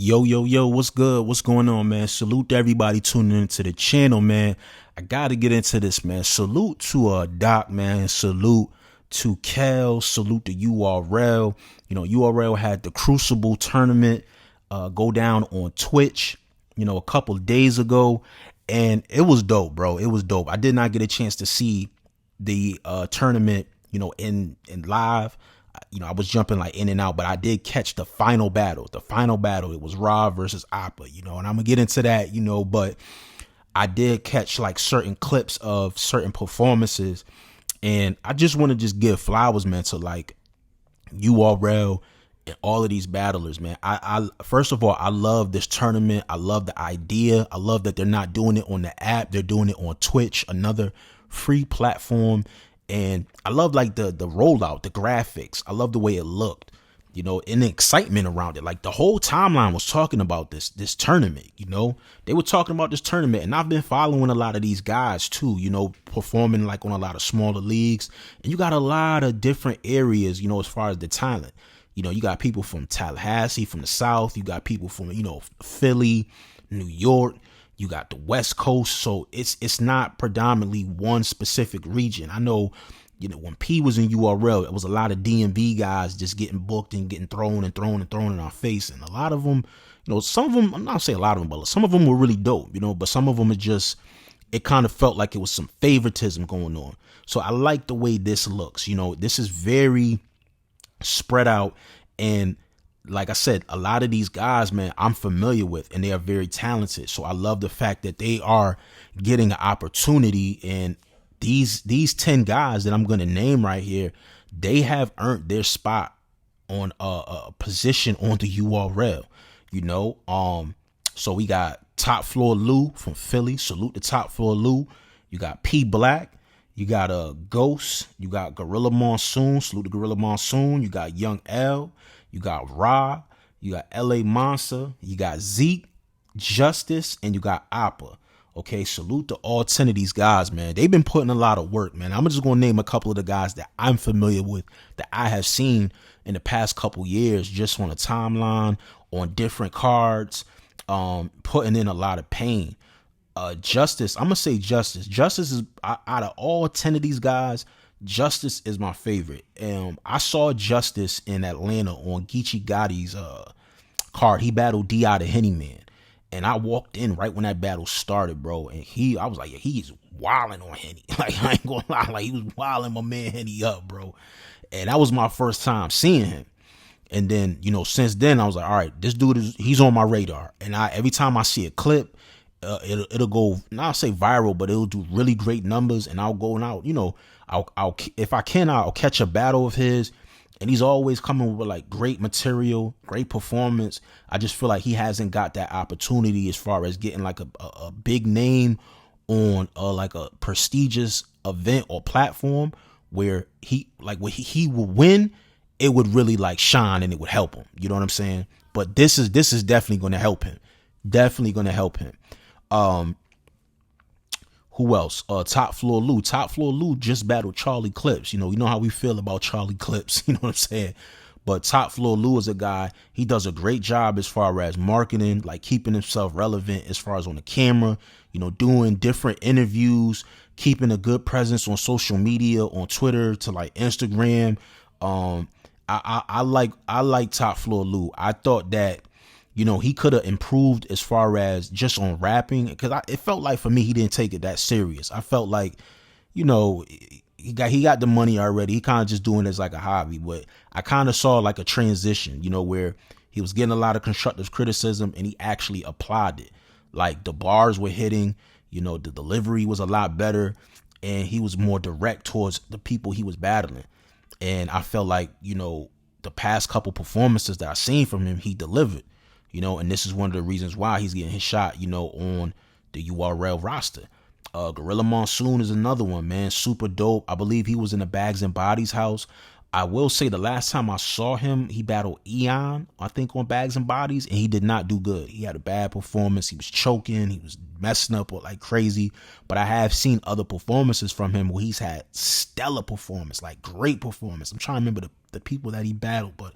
Yo, yo, yo, what's good? What's going on, man? Salute to everybody tuning into the channel, man. I gotta get into this, man. Salute to Doc, man. Salute to Kel. Salute to URL. URL had the Crucible tournament go down on Twitch, a couple of days ago. And it was dope, bro. It was dope. I did not get a chance to see the tournament, in live. I was jumping like in and out, but I did catch the final battle. It was Ra versus Oppa, and I'm gonna get into that, but I did catch like certain clips of certain performances, and I just want to just give flowers, man, to like URL and all of these battlers, man. I first of all, I love this tournament. I love the idea. I love that they're not doing it on the app. They're doing it on Twitch, another free platform. And I love like the rollout, the graphics. I love the way it looked, and the excitement around it. Like the whole timeline was talking about this tournament, they were talking about this tournament. And I've been following a lot of these guys too, performing like on a lot of smaller leagues. And you got a lot of different areas, as far as the talent. You got people from Tallahassee, from the South. You got people from, Philly, New York. You got the West Coast, so it's not predominantly one specific region. I know, when P was in URL, it was a lot of DMV guys just getting booked and getting thrown in our face. And a lot of them, some of them, I'm not saying a lot of them, but some of them were really dope, but some of them it kind of felt like it was some favoritism going on. So I like the way this looks. This is very spread out, and like I said, a lot of these guys, man, I'm familiar with, and they are very talented. So I love the fact that they are getting an opportunity. And these 10 guys that I'm going to name right here, they have earned their spot on a position on the URL, So we got Top Floor Lut from Philly. Salute to Top Floor Lut. You got P Black. You got Ghostt. You got Gorilla Monsoon. Salute to Gorilla Monsoon. You got Young L. You got Ra, you got LA Monsta, you got Zeke, Justise, and you got Oppa. Okay, salute to all 10 of these guys, man. They've been putting a lot of work, man. I'm just going to name a couple of the guys that I'm familiar with, that I have seen in the past couple years, just on a timeline, on different cards, putting in a lot of pain. Justise, I'm going to say Justise. Justise is, out of all 10 of these guys, Justise is my favorite. I saw Justise in Atlanta on Geechee Gotti's card. He battled D.I. the Henny Man. And I walked in right when that battle started, bro. And I was like, yeah, he's wilding on Henny. Like, I ain't gonna lie, like he was wilding my man Henny up, bro. And that was my first time seeing him. And then, since then I was like, all right, this dude he's on my radar. And every time I see a clip, it'll go, not say viral, but it'll do really great numbers. And I'll go and I'll if I can, I'll catch a battle of his, and he's always coming with like great material, great performance. I just feel like he hasn't got that opportunity as far as getting like a big name on like a prestigious event or platform where he will win. It would really like shine and it would help him. You know what I'm saying? But this is definitely going to help him. Definitely going to help him. Who else? Top Floor Lut. Top Floor Lut just battled Charlie Clips. You know how we feel about Charlie Clips. You know what I'm saying? But Top Floor Lut is a guy, he does a great job as far as marketing, like keeping himself relevant as far as on the camera, doing different interviews, keeping a good presence on social media, on Twitter to like Instagram. I like Top Floor Lut. I thought that, he could have improved as far as just on rapping, because it felt like for me he didn't take it that serious. I felt like, he got the money already. He kind of just doing it as like a hobby. But I kind of saw like a transition, where he was getting a lot of constructive criticism and he actually applied it. Like the bars were hitting, the delivery was a lot better, and he was more direct towards the people he was battling. And I felt like, the past couple performances that I seen from him, he delivered. And this is one of the reasons why he's getting his shot, on the URL roster. Gorilla Monsoon is another one, man. Super dope. I believe he was in the Bags and Bodies house. I will say the last time I saw him, he battled Eon, I think, on Bags and Bodies, and he did not do good. He had a bad performance. He was choking. He was messing up like crazy. But I have seen other performances from him where he's had stellar performance, like great performance. I'm trying to remember the people that he battled, but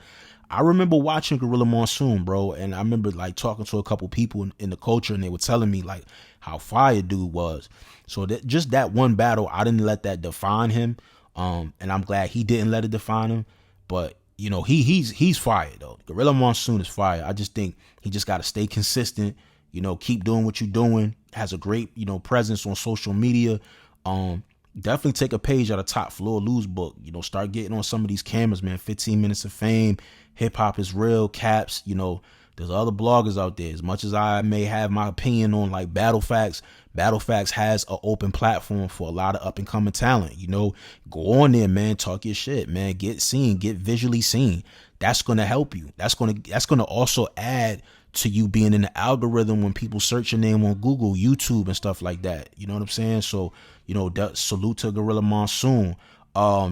I remember watching Gorilla Monsoon, bro, and I remember like talking to a couple people in the culture, and they were telling me like how fire dude was. So that just that one battle, I didn't let that define him, and I'm glad he didn't let it define him. But you know, he's fire though. Gorilla Monsoon is fire. I just think he just got to stay consistent. You know, keep doing what you're doing. Has a great, you know, presence on social media. Definitely take a page out of Top Floor Lut's book. You know, start getting on some of these cameras, man. 15 Minutes of Fame, Hip Hop is Real, Caps. You know, there's other bloggers out there. As much as I may have my opinion on like Battle Facts has an open platform for a lot of up and coming talent. You know, go on there, man. Talk your shit, man. Get seen, get visually seen. That's gonna help you. That's gonna also add to you being in the algorithm when people search your name on Google, YouTube, and stuff like that. You know what I'm saying? So, you know, salute to Gorilla Monsoon.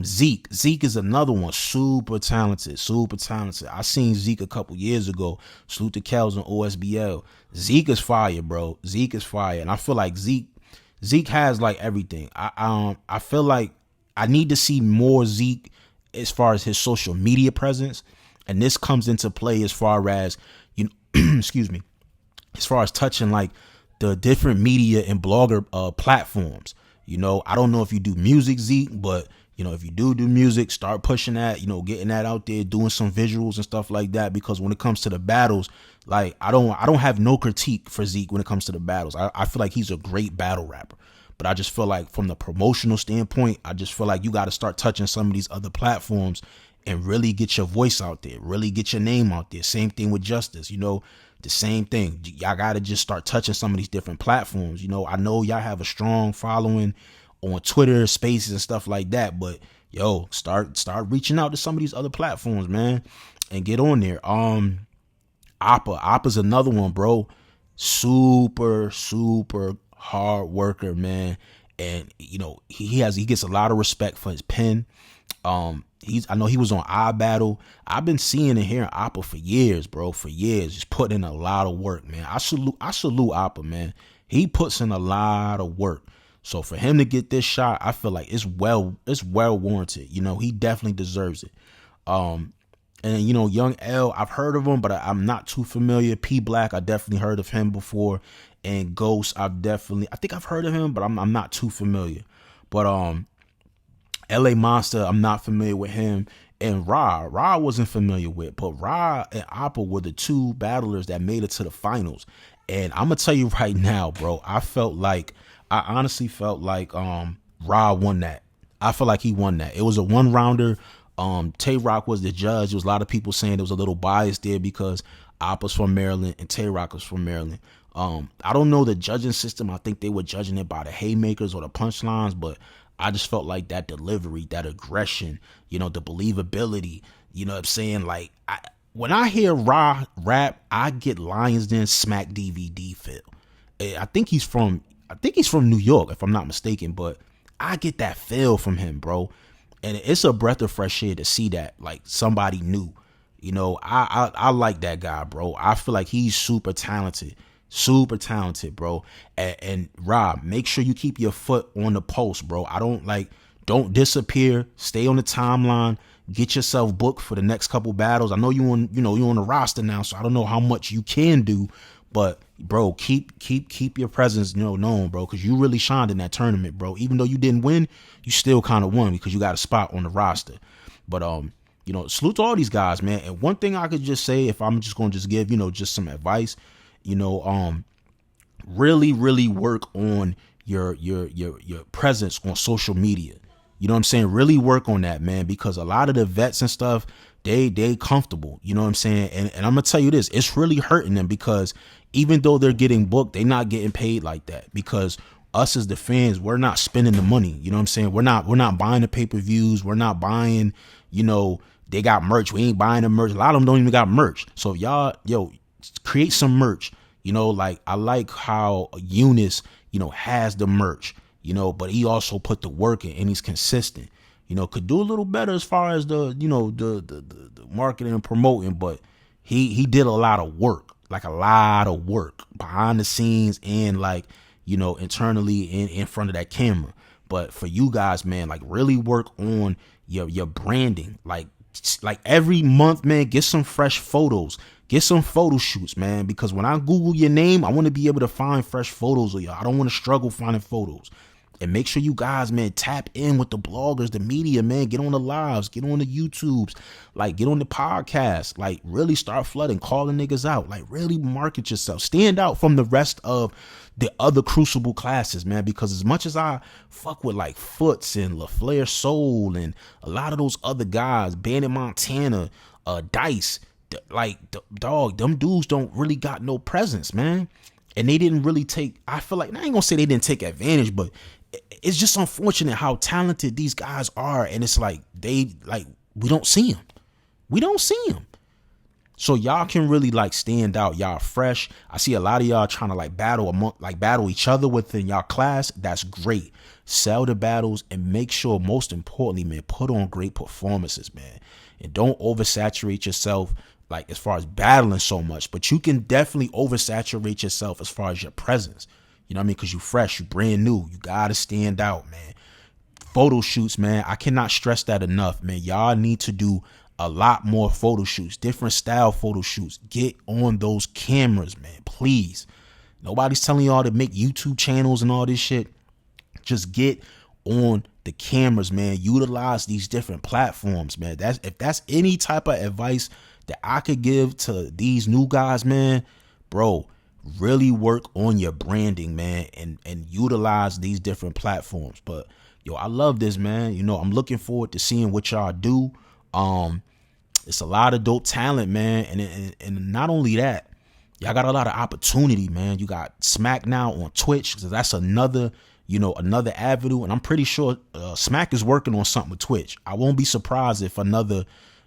Zeke is another one, super talented. I seen Zeke a couple years ago. Salute to Kels on OSBL. Zeke is fire, bro. Zeke is fire, and I feel like Zeke has like everything. I feel like I need to see more Zeke as far as his social media presence, and this comes into play as far as, you know, excuse me, as far as touching like the different media and blogger platforms. You know, I don't know if you do music, Zeke, but you know, if you do music, start pushing that, you know, getting that out there, doing some visuals and stuff like that. Because when it comes to the battles, like I don't have no critique for Zeke when it comes to the battles. I feel like he's a great battle rapper, but I just feel like from the promotional standpoint, I just feel like you got to start touching some of these other platforms and really get your voice out there, really get your name out there. Same thing with Justise, you know, the same thing. Y'all got to just start touching some of these different platforms. You know, I know y'all have a strong following on Twitter, Spaces, and stuff like that, but yo, start reaching out to some of these other platforms, man, and get on there. Oppa's another one, bro. Super hard worker, man, and you know he gets a lot of respect for his pen. I know he was on iBattle. I've been seeing and hearing Oppa for years, bro. For years, just putting in a lot of work, man. I salute Oppa, man. He puts in a lot of work. So for him to get this shot, I feel like it's well warranted. You know, he definitely deserves it. And you know, Young L, I've heard of him, but I'm not too familiar. P Black, I definitely heard of him before. And Ghostt, I think I've heard of him, but I'm not too familiar. But LA Monsta, I'm not familiar with him. And Ra I wasn't familiar with, but Ra and Oppa were the two battlers that made it to the finals. And I'm gonna tell you right now, bro, I honestly felt like Ra won that. I feel like he won that. It was a one rounder. Tay Rock was the judge. There was a lot of people saying there was a little bias there because Oppa's from Maryland and Tay Rock was from Maryland. I don't know the judging system. I think they were judging it by the haymakers or the punchlines, but I just felt like that delivery, that aggression, you know, the believability, you know what I'm saying? Like, when I hear Ra rap, I get Lions Den Smack DVD feel. I think he's from New York, if I'm not mistaken, but I get that feel from him, bro. And it's a breath of fresh air to see that, like, somebody new. You know, I like that guy, bro. I feel like he's super talented, bro. And Rob, make sure you keep your foot on the pulse, bro. Don't disappear. Stay on the timeline. Get yourself booked for the next couple battles. I know you on the roster now, so I don't know how much you can do, but bro, keep your presence, you know, known, bro, because you really shined in that tournament, bro. Even though you didn't win, you still kind of won because you got a spot on the roster. But you know, salute to all these guys, man. And one thing I could just say, if I'm just gonna just give, you know, just some advice, you know, really work on your presence on social media. You know what I'm saying? Really work on that, man, because a lot of the vets and stuff, they comfortable. You know what I'm saying? And I'm gonna tell you this, it's really hurting them because even though they're getting booked, they're not getting paid like that because us as the fans, we're not spending the money. You know what I'm saying? We're not buying the pay-per-views. We're not buying, you know, they got merch. We ain't buying the merch. A lot of them don't even got merch. So y'all, create some merch. You know, like I like how Eunice, you know, has the merch, you know, but he also put the work in and he's consistent. You know, could do a little better as far as the, you know, the marketing and promoting, but he did a lot of work behind the scenes and like, you know, internally in front of that camera. But for you guys, man, like really work on your branding, like like every month, man, get some fresh photos. Get some photo shoots, man, because when I Google your name, I want to be able to find fresh photos of y'all. I don't want to struggle finding photos. And make sure you guys, man, tap in with the bloggers, the media, man. Get on the lives, get on the YouTubes, like get on the podcast, like really start flooding, calling niggas out, like really market yourself. Stand out from the rest of the other Crucible classes, man, because as much as I fuck with like Foots and LaFleur Soul and a lot of those other guys, Bandit Montana, Dice, like dog, them dudes don't really got no presence, man. And they didn't really take, I feel like, I ain't gonna say they didn't take advantage, but it's just unfortunate how talented these guys are. And it's like, we don't see them. We don't see them. So y'all can really like stand out. Y'all fresh. I see a lot of y'all trying to like battle each other within y'all class. That's great. Sell the battles and make sure, most importantly, man, put on great performances, man. And don't oversaturate yourself like as far as battling so much, but you can definitely oversaturate yourself as far as your presence. You know what I mean? Because you fresh, you brand new. You got to stand out, man. Photo shoots, man. I cannot stress that enough, man. Y'all need to do a lot more photo shoots, different style photo shoots. Get on those cameras, man, please. Nobody's telling y'all to make YouTube channels and all this shit. Just get on the cameras, man. Utilize these different platforms, man. If that's any type of advice that I could give to these new guys, man, bro, really work on your branding, man, and utilize these different platforms. But yo, I love this, man. You know, I'm looking forward to seeing what y'all do. It's a lot of dope talent, man, and not only that, y'all got a lot of opportunity, man. You got Smack now on Twitch, so that's another avenue, and I'm pretty sure Smack is working on something with Twitch. I won't be surprised if another,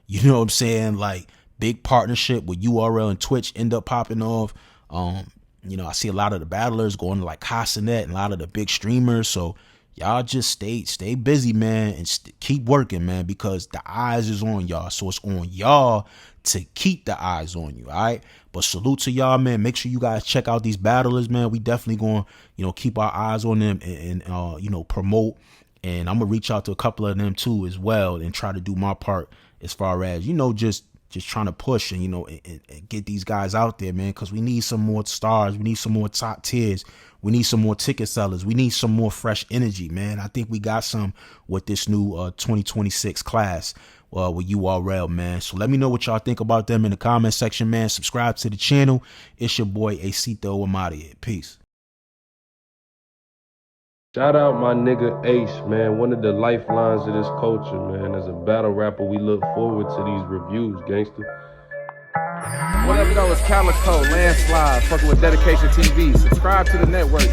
you know what I'm saying, like big partnership with URL and Twitch end up popping off. You know, I see a lot of the battlers going to like Casanet and a lot of the big streamers. So y'all just stay busy, man, and keep working, man, because the eyes is on y'all. So it's on y'all to keep the eyes on you. All right. But salute to y'all, man. Make sure you guys check out these battlers, man. We definitely going to, you know, keep our eyes on them and you know, promote. And I'm going to reach out to a couple of them too as well and try to do my part as far as, you know, just trying to push and, you know, and get these guys out there, man, because we need some more stars. We need some more top tiers. We need some more ticket sellers. We need some more fresh energy, man. I think we got some with this new 2026 class with URL, man. So let me know what y'all think about them in the comment section, man. Subscribe to the channel. It's your boy, Acito. I'm out of here. Peace. Shout out my nigga Ace, man. One of the lifelines of this culture, man. As a battle rapper, we look forward to these reviews, gangster. What up, though? It's Calico, Landslide, fucking with Dedication TV. Subscribe to the network.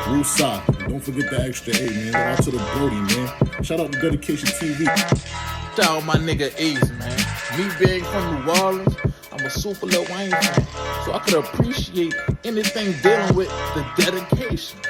Woosah. Don't forget the extra 8, man. Shout out to the Brody, man. Shout out to Dedication TV. Shout out my nigga Ace, man. Me being from New Orleans, I'm a super Lil Wayne fan, so I could appreciate anything dealing with the dedication.